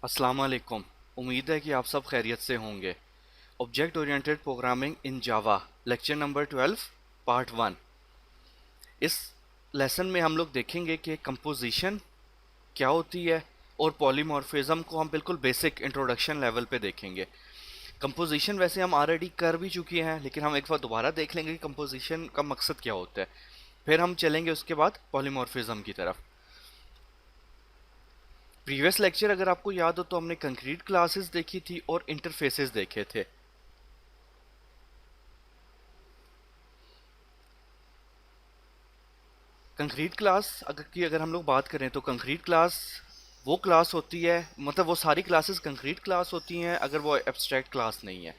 अस्सलाम वालेकुम। उम्मीद है कि आप सब खैरियत से होंगे। Object oriented programming in Java, lecture number 12, part 1। इस लेसन में हम लोग देखेंगे कि कंपोजिशन क्या होती है और पॉलीमॉर्फिज्म को हम बिल्कुल बेसिक इंट्रोडक्शन लेवल पे देखेंगे। कंपोजिशन वैसे हम ऑलरेडी कर भी चुके हैं, लेकिन हम एक बार दोबारा देख लेंगे कि कंपोजिशन का मकसद क्या होता है। फिर हम चलेंगे उसके बाद पॉलीमॉर्फिज्म की तरफ। प्रीवियस लेक्चर अगर आपको याद हो तो हमने कंक्रीट क्लासेस देखी थी और इंटरफेसेस देखे थे। कंक्रीट क्लास अगर हम लोग बात करें तो कंक्रीट क्लास वो क्लास होती है, मतलब वो सारी क्लासेस कंक्रीट क्लास होती हैं अगर वो एब्स्ट्रैक्ट क्लास नहीं है।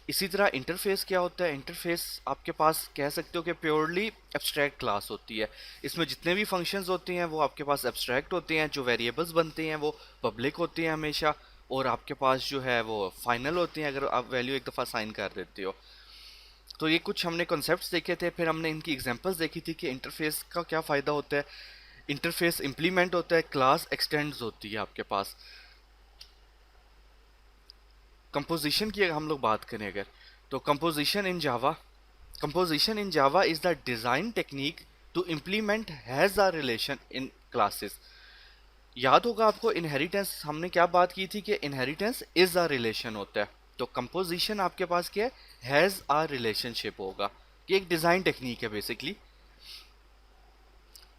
इसी तरह इंटरफेस क्या होता है, इंटरफेस आपके पास कह सकते हो कि प्योरली एब्स्ट्रैक्ट क्लास होती है। इसमें जितने भी फंक्शंस होते हैं वो आपके पास एब्स्ट्रैक्ट होते हैं, जो वेरिएबल्स बनते हैं वो पब्लिक होते हैं हमेशा, और आपके पास जो है वो फाइनल होते हैं अगर आप वैल्यू एक दफ़ा साइन कर देते हो। तो ये कुछ हमने कॉन्सेप्ट्स देखे थे, फिर हमने इनकी एग्जांपल्स देखी थी कि इंटरफेस का क्या फ़ायदा होता है। इंटरफेस इंप्लीमेंट होता है, क्लास एक्सटेंड्स होती है आपके पास। कंपोजिशन की अगर हम लोग बात करें अगर, तो composition in Java is the design technique to implement has a relation in classes. याद होगा आपको इनहेरिटेंस हमने क्या बात की थी कि इनहेरिटेंस इज अ रिलेशन होता है। तो कंपोजिशन आपके पास क्या है, हैज़ अ रिलेशनशिप होगा। ये एक डिज़ाइन टेक्निक है basically.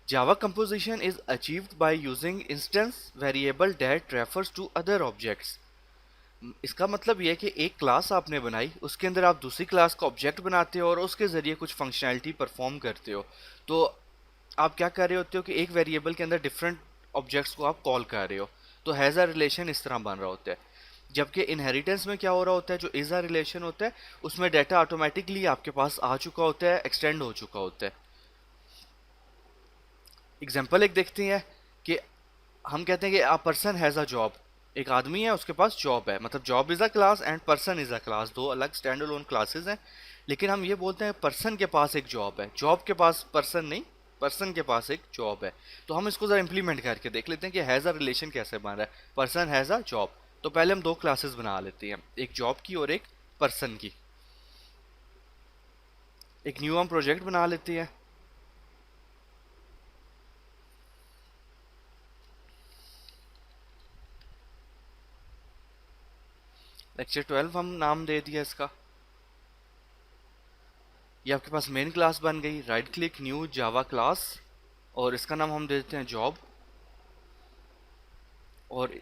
Java composition is achieved by using instance variable that refers to other objects। इसका मतलब यह है कि एक क्लास आपने बनाई, उसके अंदर आप दूसरी क्लास का ऑब्जेक्ट बनाते हो और उसके जरिए कुछ फंक्शनैलिटी परफॉर्म करते हो। तो आप क्या कर रहे होते हो कि एक वेरिएबल के अंदर डिफरेंट ऑब्जेक्ट्स को आप कॉल कर रहे हो। तो हैज़ अ रिलेशन इस तरह बन रहा होता है। जबकि इनहेरिटेंस में क्या हो रहा होता है, जो इज अ रिलेशन होता है उसमें डाटा ऑटोमेटिकली आपके पास आ चुका होता है, एक्सटेंड हो चुका होता है। एग्जाम्पल एक देखते हैं कि हम कहते हैं कि a person has a job. एक आदमी है, उसके पास जॉब है, मतलब job is a class and person is a class, दो अलग स्टैंड अलोन क्लासेस हैं। लेकिन हम ये बोलते हैं पर्सन के पास एक जॉब है, जॉब के पास पर्सन नहीं, पर्सन के पास एक जॉब है। तो हम इसको ज़रा इंप्लीमेंट करके देख लेते हैं कि हैज़ अ रिलेशन कैसे बन रहा है। पर्सन हैज़ अ जॉब, तो पहले हम दो क्लासेस बना लेते हैं, एक जॉब की और एक पर्सन की। एक न्यू हम प्रोजेक्ट बना लेते हैं। लेक्चर 12 हम नाम दे दिया इसका। ये आपके पास मेन क्लास बन गई। Right click new Java class, और इसका नाम हम दे देते हैं जॉब। और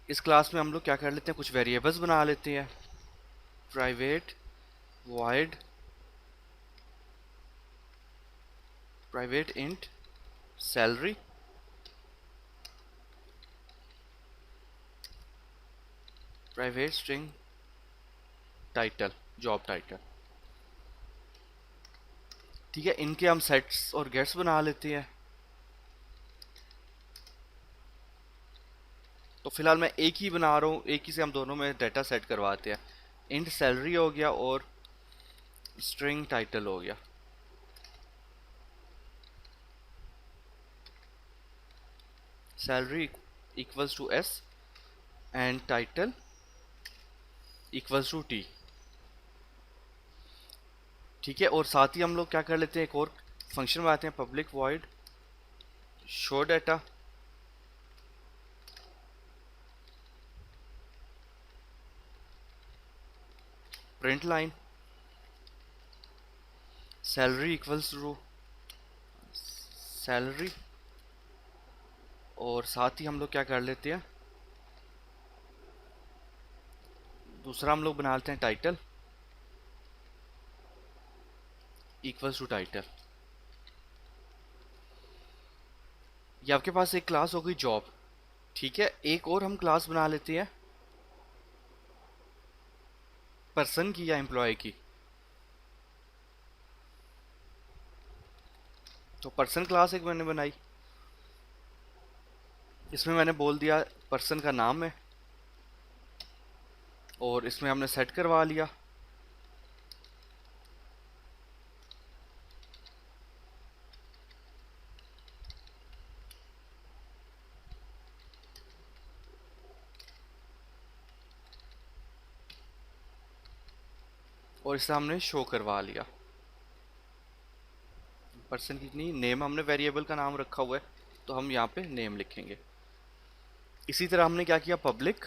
इस क्लास में हम लोग क्या कर लेते हैं, कुछ वेरिएबल्स बना लेते हैं। Private void private int salary, private string title, job title. ठीक है, इनके हम सेट्स और गेट्स बना लेते हैं। तो फिलहाल मैं एक ही बना रहा हूँ, एक ही से हम दोनों में डाटा सेट करवाते हैं। इंट सैलरी हो गया और स्ट्रिंग टाइटल हो गया। Salary equals to S and title equals to T. ठीक है, और साथ ही हम लोग क्या कर लेते हैं, एक और फंक्शन बनाते हैं, public void show data, print line salary equals to salary. और साथ ही हम लोग क्या कर लेते हैं, दूसरा हम लोग बना लेते हैं टाइटल इक्वल्स टू टाइटल। ये आपके पास एक क्लास हो गई जॉब। ठीक है, एक और हम क्लास बना लेते हैं पर्सन की या एम्प्लॉय की। तो पर्सन क्लास एक मैंने बनाई, इसमें मैंने बोल दिया पर्सन का नाम है, और इसमें हमने सेट करवा लिया और इसे हमने शो करवा लिया। पर्सन की नेम हमने वेरिएबल का नाम रखा हुआ है, तो हम यहाँ पे नेम लिखेंगे। इसी तरह हमने क्या किया, public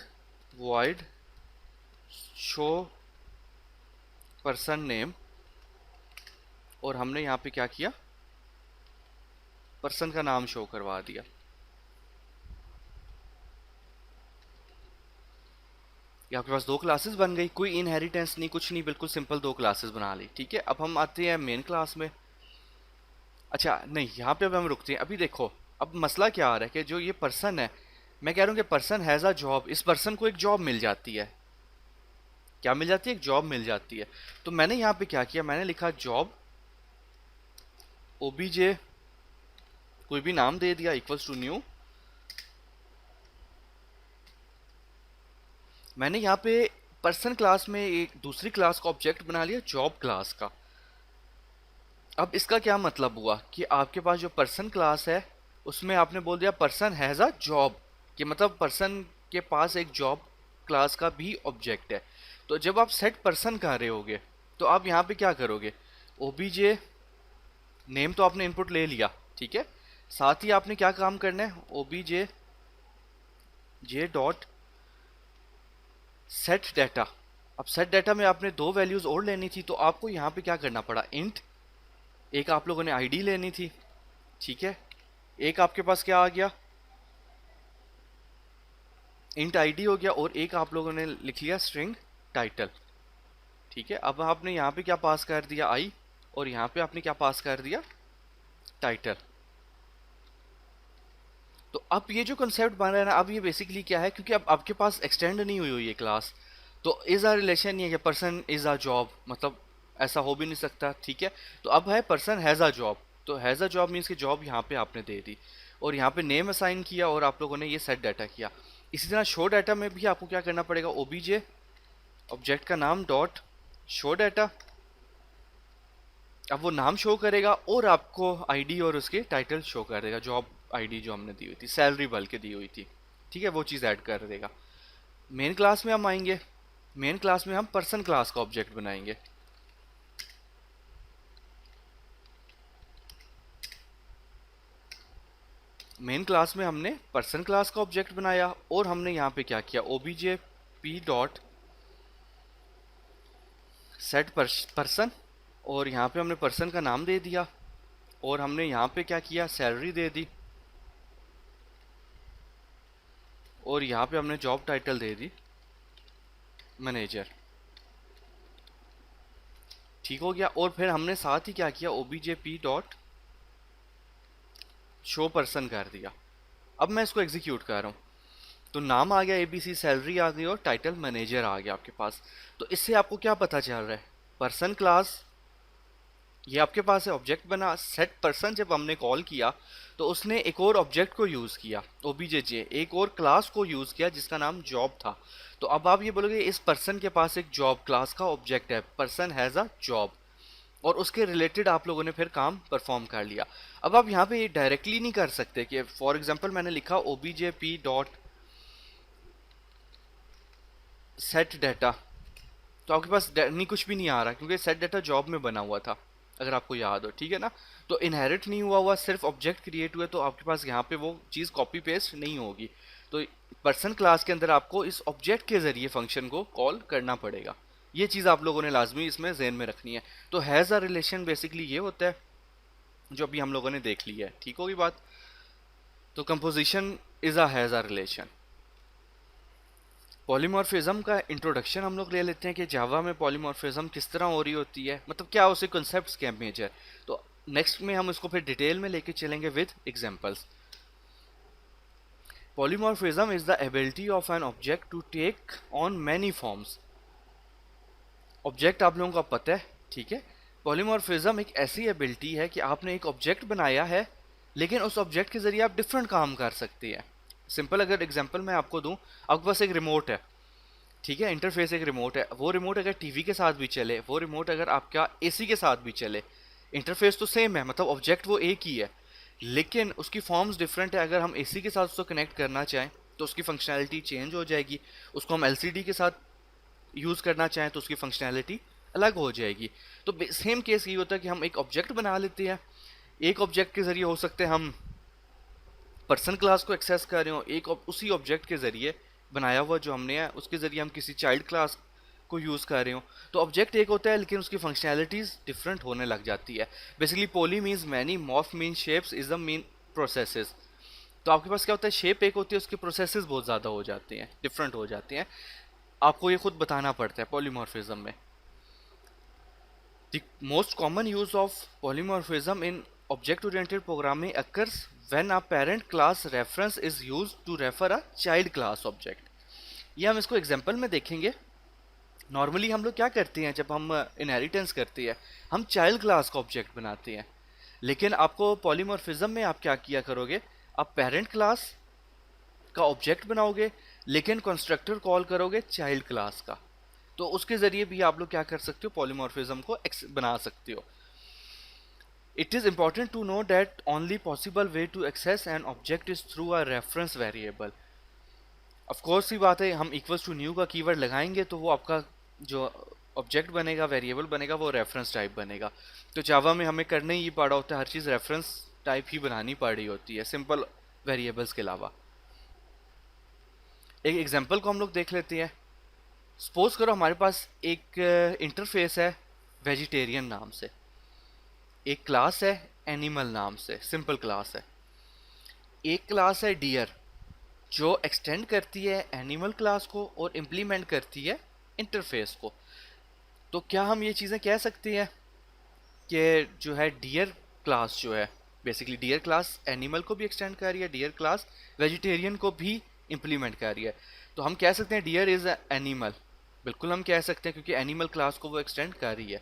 void show person name, और हमने यहाँ पे क्या किया, पर्सन का नाम शो करवा दिया। ये आपके पास दो क्लासेस बन गई, कोई इनहेरिटेंस नहीं, कुछ नहीं, बिल्कुल सिंपल दो क्लासेस बना ली। ठीक है, अब हम आते हैं मेन क्लास में। अच्छा नहीं, यहाँ पे अब हम रुकते हैं। अभी देखो अब मसला क्या आ रहा है कि जो ये पर्सन है, मैं कह रहा हूँ कि पर्सन हैज़ अ जॉब, इस पर्सन को एक जॉब मिल जाती है। क्या मिल जाती है? एक जॉब मिल जाती है। तो मैंने यहाँ पे क्या किया, मैंने लिखा जॉब ओबीजे, कोई भी नाम दे दिया, इक्वल्स टू न्यू। मैंने यहाँ पे पर्सन क्लास में एक दूसरी क्लास का ऑब्जेक्ट बना लिया, जॉब क्लास का। अब इसका क्या मतलब हुआ कि आपके पास जो पर्सन क्लास है उसमें आपने बोल दिया पर्सन हैज़ अ जॉब, कि मतलब पर्सन के पास एक जॉब क्लास का भी ऑब्जेक्ट है। तो जब आप सेट पर्सन कर रहे होगे तो आप यहाँ पे क्या करोगे, ओबीजे नेम तो आपने इनपुट ले लिया, ठीक है, साथ ही आपने क्या काम करना है, OBJ J dot set data. अब सेट डाटा में आपने दो वैल्यूज और लेनी थी, तो आपको यहाँ पे क्या करना पड़ा, इंट, एक आप लोगों ने आईडी लेनी थी, ठीक है, एक आपके पास क्या आ गया, इंट आईडी हो गया, और एक आप लोगों ने लिख लिया स्ट्रिंग टाइटल। ठीक है, अब आपने यहाँ पे क्या पास कर दिया, आई, और यहाँ पे आपने क्या पास कर दिया, टाइटल। तो अब ये जो कंसेप्ट बन रहा है ना, अब ये बेसिकली क्या है, क्योंकि अब आपके पास एक्सटेंड नहीं हुई हुई ये क्लास, तो इज अ रिलेशन नहीं है कि पर्सन इज अ जॉब, मतलब ऐसा हो भी नहीं सकता। ठीक है, तो अब है पर्सन हैज़ अ जॉब, तो हैज़ अ जॉब मीन्स कि जॉब यहाँ पे आपने दे दी, और यहाँ पे नेम असाइन किया, और आप लोगों ने ये सेट डाटा किया। इसी तरह शो डाटा में भी आपको क्या करना पड़ेगा, ओबीजे ऑब्जेक्ट का नाम डॉट शो डाटा। अब वो नाम शो करेगा और आपको आईडी और उसके टाइटल शो कर देगा, जॉब आईडी जो हमने दी हुई थी, सैलरी बल्कि दी हुई थी, ठीक है, वो चीज़ ऐड कर देगा। मेन क्लास में हम आएंगे, मेन क्लास में हम पर्सन क्लास का ऑब्जेक्ट बनाएंगे। मेन क्लास में हमने पर्सन क्लास का ऑब्जेक्ट बनाया, और हमने यहाँ पे क्या किया, OBJ P dot set person, और यहाँ पे हमने पर्सन का नाम दे दिया, और हमने यहाँ पे क्या किया, सैलरी दे दी, और यहाँ पे हमने जॉब टाइटल दे दी मैनेजर। ठीक हो गया, और फिर हमने साथ ही क्या किया, OBJ P dot show person कर दिया। अब मैं इसको एग्जीक्यूट कर रहा हूँ, तो नाम आ गया एबीसी, सैलरी आ गई, और टाइटल मैनेजर आ गया आपके पास। तो इससे आपको क्या पता चल रहा है, पर्सन क्लास ये आपके पास है, ऑब्जेक्ट बना, सेट पर्सन जब हमने कॉल किया तो उसने एक और ऑब्जेक्ट को यूज़ किया, ओबीजे एक और क्लास को यूज़ किया जिसका नाम जॉब था। तो अब आप ये बोलोगे इस पर्सन के पास एक जॉब क्लास का ऑब्जेक्ट है, पर्सन हैज़ अ जॉब, और उसके रिलेटेड आप लोगों ने फिर काम परफॉर्म कर लिया। अब आप यहाँ पे ये डायरेक्टली नहीं कर सकते कि फॉर एग्जांपल मैंने लिखा OBJ P dot set data, तो आपके पास नहीं, कुछ भी नहीं आ रहा, क्योंकि सेट डाटा जॉब में बना हुआ था, अगर आपको याद हो, ठीक है ना। तो इनहेरिट नहीं हुआ हुआ, सिर्फ ऑब्जेक्ट क्रिएट हुए, तो आपके पास यहाँ पे वो चीज़ कॉपी पेस्ट नहीं होगी। तो पर्सन क्लास के अंदर आपको इस ऑब्जेक्ट के जरिए फंक्शन को कॉल करना पड़ेगा। ये चीज़ आप लोगों ने लाजमी इसमें जहन में रखनी है। तो हैज़ अ रिलेशन बेसिकली ये होता है जो अभी हम लोगों ने देख लिया है, ठीक होगी बात। तो composition is a has a relation. Polymorphism का इंट्रोडक्शन हम लोग ले लेते हैं कि जावा में पॉलीमॉर्फिज्म किस तरह हो रही होती है, मतलब क्या उसे कॉन्सेप्ट्स क्या मेजर। तो नेक्स्ट में हम इसको फिर डिटेल में लेके चलेंगे with examples. Polymorphism is the ability of an object to take on many forms. Object आप लोगों का पता है, ठीक है। पॉलीमॉर्फिज्म एक ऐसी एबिलिटी है कि आपने एक ऑब्जेक्ट बनाया है, लेकिन उस ऑब्जेक्ट के जरिए आप डिफरेंट काम कर सकते हैं। सिंपल अगर एग्जांपल मैं आपको दूं, आपके पास एक रिमोट है, ठीक है, इंटरफेस एक रिमोट है, वो रिमोट अगर टीवी के साथ भी चले, वो रिमोट अगर आपका एसी के साथ भी चले, इंटरफेस तो सेम है, मतलब ऑब्जेक्ट वो एक ही है, लेकिन उसकी फॉर्म्स डिफरेंट है। अगर हम एसी के साथ उसको कनेक्ट करना चाहें तो उसकी फंक्शनैलिटी चेंज हो जाएगी, उसको हम एलसीडी के साथ यूज़ करना चाहें तो उसकी फंक्शनैलिटी अलग हो जाएगी। तो सेम केस ये होता है कि हम एक ऑब्जेक्ट बना लेते हैं, एक ऑब्जेक्ट के जरिए हो सकते हैं हम पर्सन क्लास को एक्सेस कर रहे हो, एक उसी ऑब्जेक्ट के जरिए बनाया हुआ जो हमने है उसके जरिए हम किसी चाइल्ड क्लास को यूज़ कर रहे हो। तो ऑब्जेक्ट एक होता है लेकिन उसकी फंक्शनैलिटीज़ डिफरेंट होने लग जाती है। Basically poly means many, morph mean shapes, is the mean processes. तो आपके पास क्या होता है, शेप एक होती है, उसके प्रोसेसेस बहुत ज़्यादा हो जाते हैं, डिफरेंट हो जाते हैं, आपको ये खुद बताना पड़ता है पॉलीमॉर्फिज्म में। The most common use of polymorphism in object-oriented programming occurs when a parent class reference is used to refer a child class object. ये हम इसको एग्जांपल में देखेंगे। नॉर्मली हम लोग क्या करते हैं, जब हम इनहेरिटेंस करते हैं हम चाइल्ड क्लास का ऑब्जेक्ट बनाते हैं, लेकिन आपको पॉलीमॉर्फिज्म में आप क्या किया करोगे, आप पेरेंट क्लास का ऑब्जेक्ट बनाओगे लेकिन कंस्ट्रक्टर कॉल करोगे चाइल्ड क्लास का। तो उसके जरिए भी आप लोग क्या कर सकते हो, पॉलीमॉर्फिज्म को बना सकते हो। It is important to know that only possible way to access an object is through a reference variable. Of course ही बात है, हम इक्वल्स टू न्यू का कीवर्ड लगाएंगे तो वो आपका जो ऑब्जेक्ट बनेगा, वेरिएबल बनेगा, वो रेफरेंस टाइप बनेगा। तो जावा में हमें करने ही पड़ा होता है, हर चीज़ रेफरेंस टाइप ही बनानी पड़ रही होती है सिंपल वेरिएबल्स के अलावा। एक एग्जांपल को हम लोग देख लेते हैं। सपोज करो हमारे पास एक इंटरफेस है वेजिटेरियन नाम से, एक क्लास है एनिमल नाम से, सिंपल क्लास है, एक क्लास है डियर जो एक्सटेंड करती है एनिमल क्लास को और इम्प्लीमेंट करती है इंटरफेस को। तो क्या हम ये चीज़ें कह सकते हैं कि जो है डियर क्लास जो है, बेसिकली डियर क्लास एनिमल को भी एक्सटेंड कर रही है, डियर क्लास वेजिटेरियन को भी इम्प्लीमेंट कर रही है। तो हम कह सकते हैं डियर इज़ एनिमल, बिल्कुल हम कह सकते हैं क्योंकि एनिमल क्लास को वो एक्सटेंड कर रही है।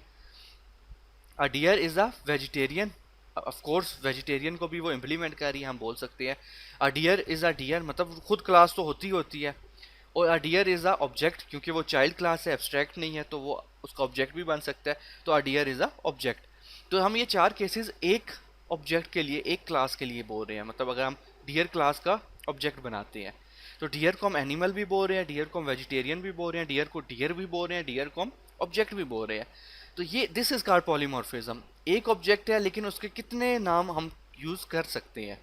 A deer is a vegetarian, of course vegetarian को भी वो इम्प्लीमेंट कर रही है, हम बोल सकते हैं अ डियर इज़ अ डियर, मतलब खुद क्लास तो होती है। और अ डियर इज़ अ ऑब्जेक्ट, क्योंकि वो चाइल्ड क्लास है, एब्स्ट्रैक्ट नहीं है, तो वो उसका ऑब्जेक्ट भी बन सकता है। तो अ डियर इज़ अ ऑब्जेक्ट। तो हम ये चार केसेस एक ऑब्जेक्ट के लिए, एक क्लास के लिए बोल रहे हैं। मतलब अगर हम डियर क्लास का ऑब्जेक्ट बनाते हैं तो डियर को हम एनिमल भी बोल रहे हैं, डियर को हम वेजिटेरियन भी बोल रहे हैं, डियर को डियर भी बोल रहे हैं, डियर को हम ऑब्जेक्ट भी बोल रहे हैं। तो ये दिस इज कॉल्ड पॉलीमॉर्फिज्म। एक ऑब्जेक्ट है लेकिन उसके कितने नाम हम यूज कर सकते हैं।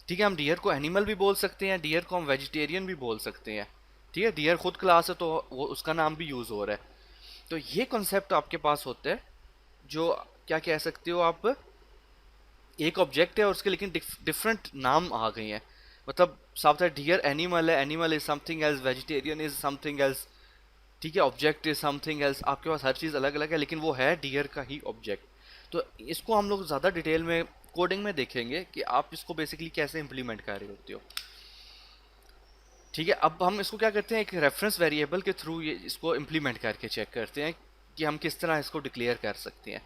ठीक है, हम डियर को एनिमल भी बोल सकते हैं, डियर को हम वेजिटेरियन भी बोल सकते हैं। ठीक है, डियर खुद क्लास है तो वो उसका नाम भी यूज हो रहा है। तो ये कॉन्सेप्ट आपके पास होता है, जो क्या कह सकते हो आप, एक ऑब्जेक्ट है और उसके लेकिन डिफरेंट नाम आ गए हैं। मतलब साफ है, डियर एनिमल है, animal is something else, vegetarian is something else. ठीक है, ऑब्जेक्ट इज समथिंग एल्स, आपके पास हर चीज़ अलग अलग है लेकिन वो है डियर का ही ऑब्जेक्ट। तो इसको हम लोग ज़्यादा डिटेल में कोडिंग में देखेंगे कि आप इसको बेसिकली कैसे इंप्लीमेंट कर रहे होते हो। ठीक है, अब हम इसको क्या करते हैं, एक रेफरेंस वेरिएबल के थ्रू ये इसको इंप्लीमेंट करके चेक करते हैं कि हम किस तरह इसको डिक्लेयर कर सकते हैं।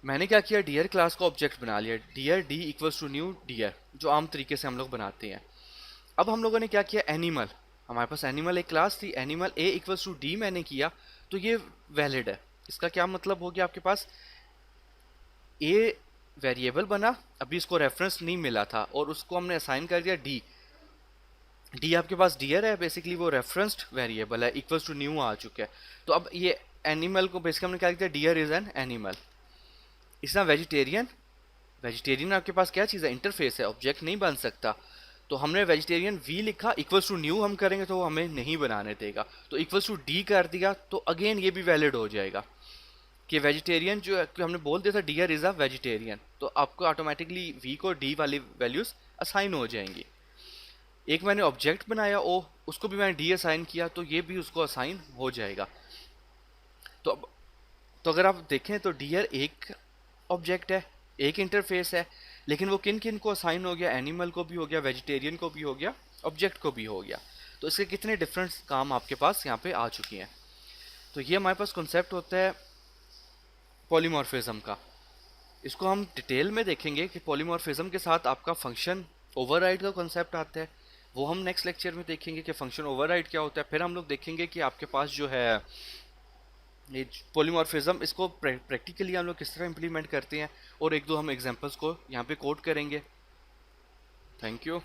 मैंने क्या किया, डियर क्लास का ऑब्जेक्ट बना लिया, deer D equals to new deer, जो आम तरीके से हम लोग बनाते हैं। अब हम लोगों ने क्या किया, एनिमल, हमारे पास एनिमल एक क्लास थी, animal A equals to D मैंने किया, तो ये वैलिड है। इसका क्या मतलब हो गया, आपके पास ए वेरिएबल बना, अभी इसको रेफरेंस नहीं मिला था और उसको हमने असाइन कर दिया डी। डी आपके पास डियर है, बेसिकली वो रेफरेंस्ड वेरिएबल है, इक्वल्स टू न्यू आ चुका है। तो अब ये एनिमल को बेसिकली हमने क्या किया, डियर इज एन एनिमल। इस तरह वेजिटेरियन, वेजिटेरियन आपके पास क्या चीज़ है, इंटरफेस है, ऑब्जेक्ट नहीं बन सकता। तो हमने वेजिटेरियन वी लिखा, इक्वल्स टू न्यू हम करेंगे तो वो हमें नहीं बनाने देगा, तो इक्वल्स टू डी कर दिया, तो अगेन ये भी वैलिड हो जाएगा कि वेजिटेरियन जो है, कि हमने बोल दिया था डियर इज़ अ वेजिटेरियन, तो आपको ऑटोमेटिकली वी को डी वाली वैल्यूज असाइन हो जाएंगी। एक मैंने ऑब्जेक्ट बनाया ओ, उसको भी मैंने डी असाइन किया, तो ये भी उसको असाइन हो जाएगा। तो अब तो अगर आप देखें तो डियर एक ऑब्जेक्ट है, एक इंटरफेस है, लेकिन वो किन किन को असाइन हो गया, एनिमल को भी हो गया, वेजिटेरियन को भी हो गया, ऑब्जेक्ट को भी हो गया। तो इसके कितने डिफरेंट काम आपके पास यहाँ पे आ चुकी हैं। तो ये हमारे पास कॉन्सेप्ट होता है पॉलीमॉर्फिज्म का। इसको हम डिटेल में देखेंगे कि पॉलीमॉर्फिज्म के साथ आपका फंक्शन ओवरराइड का कॉन्सेप्ट आता है, वो हम नेक्स्ट लेक्चर में देखेंगे कि फंक्शन ओवरराइड क्या होता है। फिर हम लोग देखेंगे कि आपके पास जो है ये पॉलीमॉर्फिज्म, इसको प्रैक्टिकली हम लोग किस तरह इंप्लीमेंट करते हैं, और एक दो हम एग्जांपल्स को यहाँ पे कोड करेंगे। Thank you.